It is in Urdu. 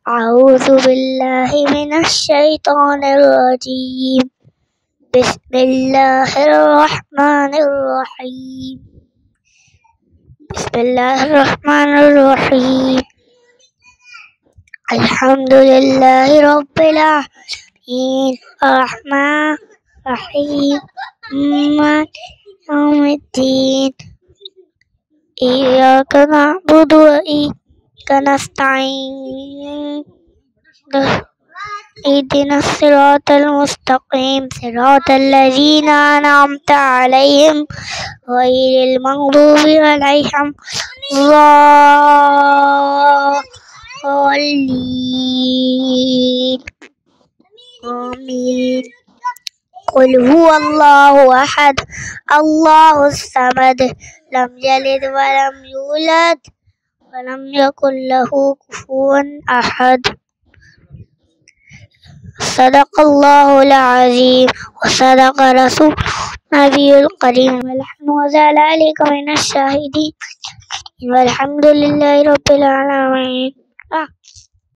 أعوذ بالله من الشيطان الرجيم. بسم الله الرحمن الرحيم. بسم الله الرحمن الرحيم. الحمد لله رب العالمين الرحمن الرحيم مالك يوم الدين. إياك نعبد وإياك نستعين. اهدنا الصراط المستقيم صراط الذين أنعمت عليهم غير المغضوب عليهم الضالين. آمين. قل هو الله أحد الله الصمد لم يلد ولم يولد ولم يكن له كفوا أحد. صدق الله العظيم وصدق رسول النبي الكريم ونحن وذلك من الشاهدين والحمد لله رب العالمين.